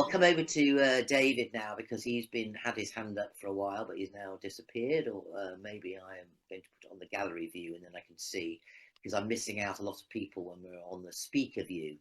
I'll come over to David now because he's had his hand up for a while, but he's now disappeared. Or maybe I am going to put it on the gallery view and then I can see, because I'm missing out a lot of people when we're on the speaker view.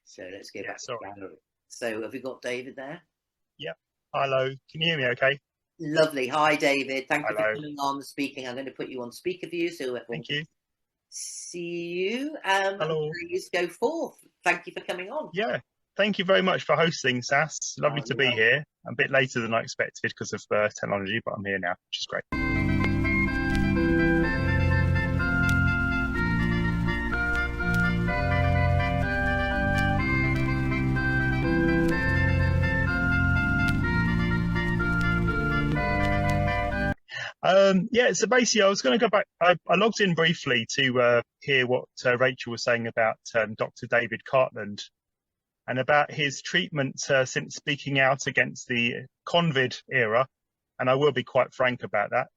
So let's go back to the gallery. So have we got David there? Yep. Hello. Can you hear me okay? Lovely. Hi, David. Thank you for coming on speaking. I'm going to put you on speaker view so everyone can see you. Hello. Please go forth. Thank you for coming on. Yeah. Thank you very much for hosting, Sass. Lovely to be here. A bit later than I expected because of technology, but I'm here now, which is great. Yeah, so basically I was going to go back. I logged in briefly to hear what Rachel was saying about Dr. David Cartland and about his treatment since speaking out against the COVID era. And I will be quite frank about that.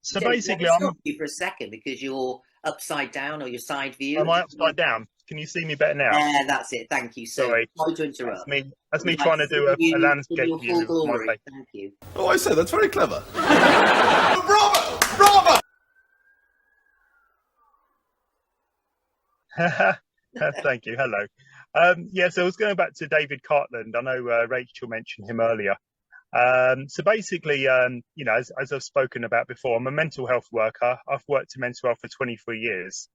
So basically, I'll stop you for a second because you're upside down or your side view. Am I upside down? Can you see me better now? Yeah, that's it. Thank you. Sorry to interrupt. That's me trying to do a landscape view of my face. Thank you. Oh, I say that's very clever. Bravo! Bravo! Thank you. Hello. Yeah, so I was going back to David Cartland. I know Rachel mentioned him earlier. So basically, you know, as I've spoken about before, I'm a mental health worker. I've worked in mental health for 23 years.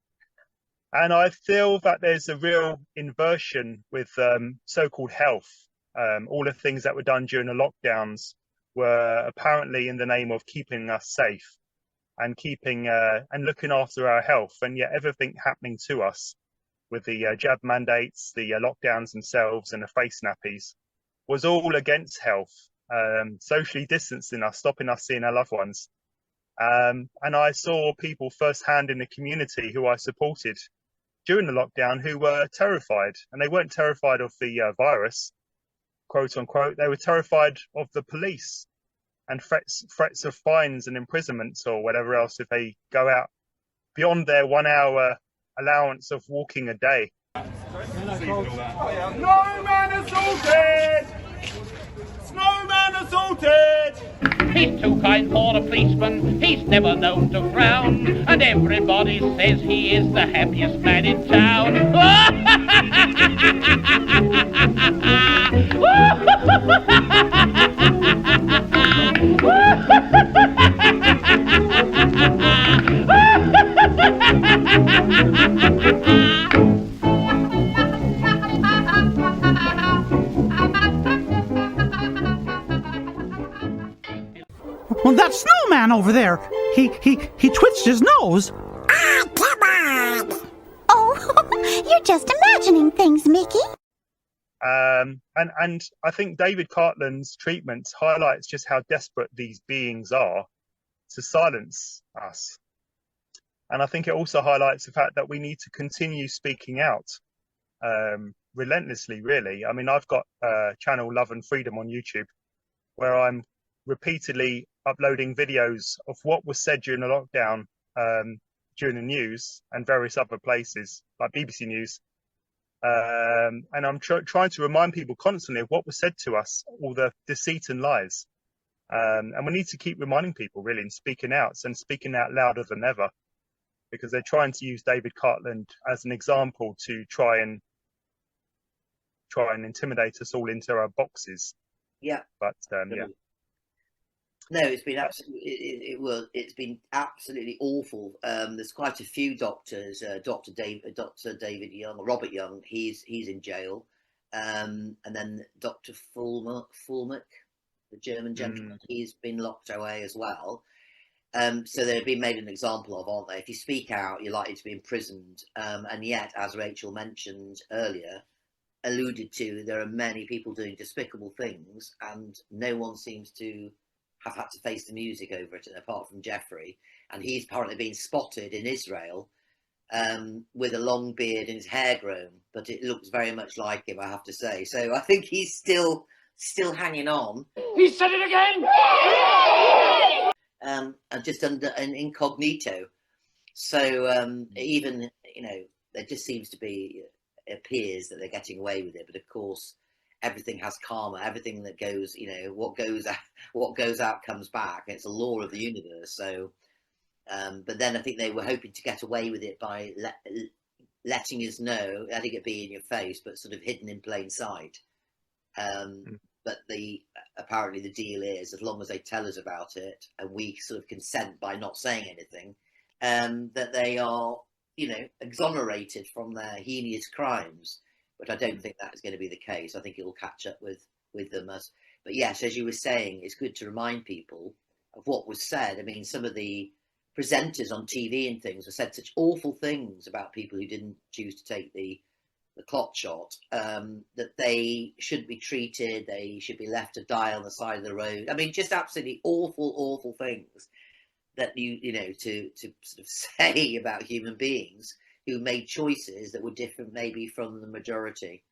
And I feel that there's a real inversion with so-called health. All the things that were done during the lockdowns were apparently in the name of keeping us safe and keeping and looking after our health. And yet everything happening to us with the jab mandates, the lockdowns themselves and the face nappies was all against health, socially distancing us, stopping us seeing our loved ones. And I saw people firsthand in the community who I supported during the lockdown who were terrified, and they weren't terrified of the virus, quote unquote. They were terrified of the police and threats of fines and imprisonments or whatever else if they go out beyond their 1 hour allowance of walking a day. Snowman assaulted! Snowman assaulted! He's too kind for a policeman, he's never known to frown, and everybody says he is the happiest man in town. Well, that snowman over there, he twitched his nose. Ah, come on! Oh, you're just imagining things, Mickey. And I think David Cartland's treatment highlights just how desperate these beings are to silence us. And I think it also highlights the fact that we need to continue speaking out relentlessly, really. I mean, I've got channel Love and Freedom on YouTube where I'm repeatedly uploading videos of what was said during the lockdown, during the news and various other places like BBC News. And I'm trying to remind people constantly of what was said to us, all the deceit and lies. And we need to keep reminding people really and speaking out louder than ever, because they're trying to use David Cartland as an example to try and intimidate us all into our boxes. Yeah. But yeah. No, it's been absolutely. It's been absolutely awful. There's quite a few doctors. Dr. David Young, Robert Young. He's in jail, and then Dr. Fulmick, the German gentleman. He's been locked away as well. So they've been made an example of, aren't they? If you speak out, you're likely to be imprisoned. And yet, as Rachel mentioned earlier, alluded to, there are many people doing despicable things, and no one seems to have had to face the music over it, apart from Jeffrey. And he's apparently been spotted in Israel with a long beard and his hair grown, but it looks very much like him, I have to say. So I think he's still hanging on. He said it again! And just under an incognito. So even, there just seems to be, it appears that they're getting away with it. But of course, everything has karma, everything that goes, what goes out comes back. It's a law of the universe. So, but then I think they were hoping to get away with it by letting us know, letting it be in your face, but sort of hidden in plain sight. But apparently the deal is, as long as they tell us about it and we sort of consent by not saying anything, that they are, exonerated from their heinous crimes. But I don't think that is going to be the case. I think it will catch up with them. But yes, as you were saying, it's good to remind people of what was said. I mean, some of the presenters on TV and things have said such awful things about people who didn't choose to take the clot shot, that they shouldn't be treated, they should be left to die on the side of the road. I mean, just absolutely awful things that to sort of say about human beings who made choices that were different maybe from the majority.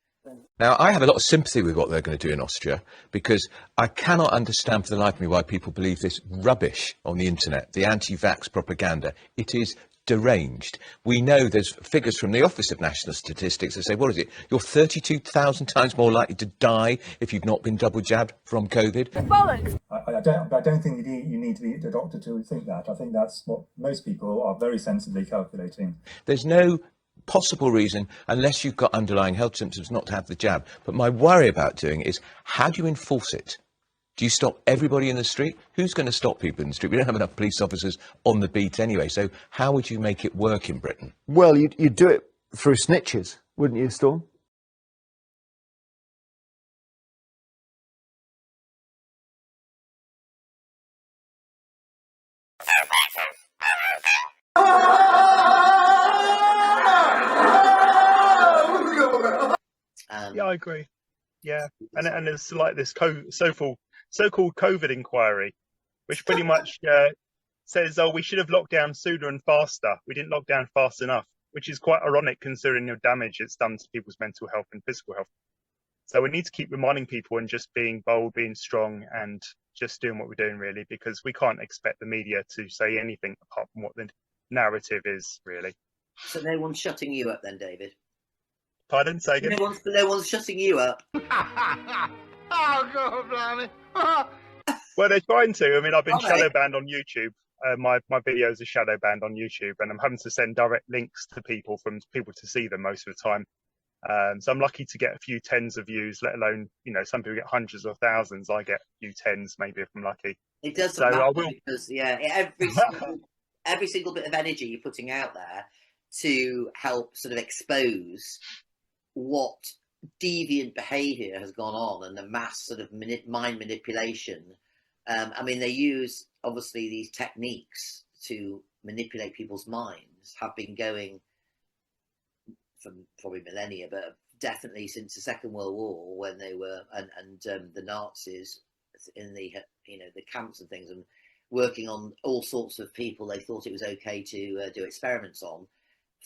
Now, I have a lot of sympathy with what they're going to do in Austria, because I cannot understand for the life of me why people believe this rubbish on the internet, the anti-vax propaganda. It is deranged. We know there's figures from the Office of National Statistics that say, what is it? You're 32,000 times more likely to die if you've not been double jabbed from COVID. I don't think you need to be a doctor to think that. I think that's what most people are very sensibly calculating. There's no possible reason, unless you've got underlying health symptoms, not to have the jab. But my worry about doing it is, how do you enforce it? Do you stop everybody in the street? Who's going to stop people in the street? We don't have enough police officers on the beat anyway. So how would you make it work in Britain? Well, you'd do it through snitches, wouldn't you, Storm? Yeah, I agree. Yeah, and there's like this so-called COVID inquiry, which pretty much says, oh, we should have locked down sooner and faster. We didn't lock down fast enough, which is quite ironic considering the damage it's done to people's mental health and physical health. So we need to keep reminding people and just being bold, being strong, and just doing what we're doing, really, because we can't expect the media to say anything apart from what the narrative is, really. So no one's shutting you up then, David? Pardon? Say again? No one's shutting you up. Oh, God, blimey. Well, they're trying to. I mean, I've been shadow banned on YouTube. My videos are shadow banned on YouTube, and I'm having to send direct links to people to see them most of the time. So I'm lucky to get a few tens of views, let alone, some people get hundreds or thousands. I get a few tens, maybe, if I'm lucky. It does so matter I will... because, every single bit of energy you're putting out there to help sort of expose what deviant behaviour has gone on and the mass sort of mind manipulation. I mean, they use, obviously, these techniques to manipulate people's minds have been going from probably millennia, but definitely since the Second World War, when they were and the Nazis in the the camps and things, and working on all sorts of people they thought it was okay to do experiments on,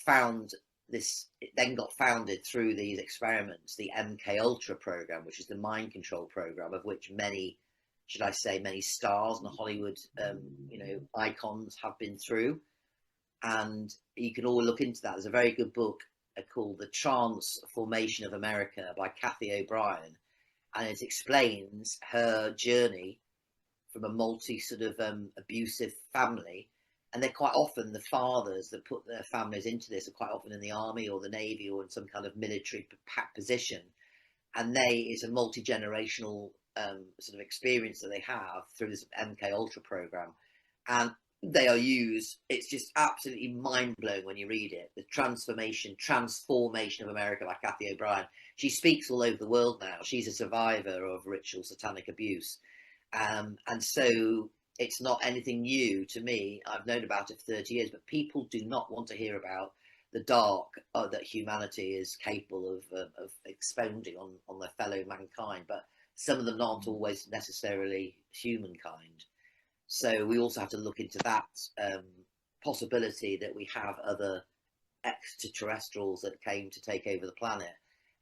found this. It then got founded through these experiments, the MK Ultra program, which is the mind control program, of which many, should I say, many stars and Hollywood icons have been through. And you can all look into that. There's a very good book called The Transformation of America by Kathy O'Brien, and it explains her journey from a multi sort of abusive family. And they're quite often, the fathers that put their families into this are quite often in the army or the navy or in some kind of military position, and it's a multi-generational sort of experience that they have through this MK Ultra program, and they are used. It's just absolutely mind-blowing when you read it. The Transformation of America by Kathy O'Brien. She speaks all over the world now. She's a survivor of ritual satanic abuse, and so it's not anything new to me. I've known about it for 30 years, but people do not want to hear about the dark that humanity is capable of expounding on their fellow mankind. But some of them aren't always necessarily humankind. So we also have to look into that possibility that we have other extraterrestrials that came to take over the planet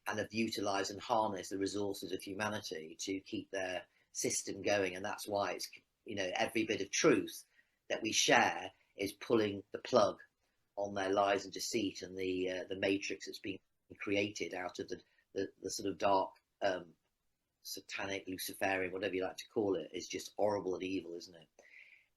and have utilised and harnessed the resources of humanity to keep their system going. And that's why it's, every bit of truth that we share is pulling the plug on their lies and deceit and the matrix that's being created out of the sort of dark satanic, Luciferian, whatever you like to call it, is just horrible and evil, isn't it?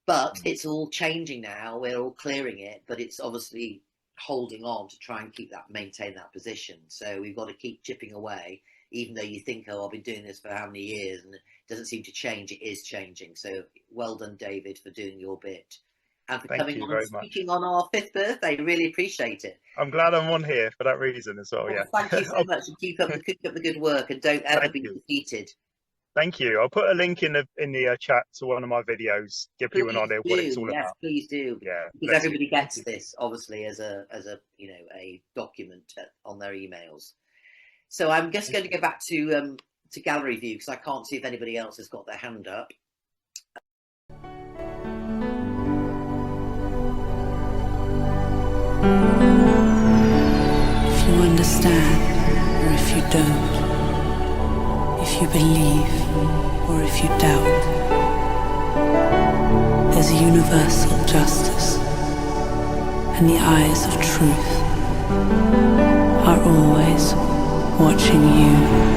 But it's all changing now. We're all clearing it, but it's obviously holding on to try and maintain that position. So we've got to keep chipping away, even though you think, oh, I've been doing this for how many years, and it doesn't seem to change. It is changing. So well done, David, for doing your bit. And for coming on and speaking on our 5th birthday. Really appreciate it. I'm glad I'm on here for that reason as well. Yeah. Thank you so much, and keep up the good work, and don't ever be defeated. Thank you. I'll put a link in the chat to one of my videos. Give you an idea what it's all about. Yes, please do. Yeah, because everybody gets this, obviously, as a a document on their emails. So I'm just going to go back to gallery view, because I can't see if anybody else has got their hand up. If you understand, or if you don't, if you believe, or if you doubt, there's a universal justice, and the eyes of truth are always watching you.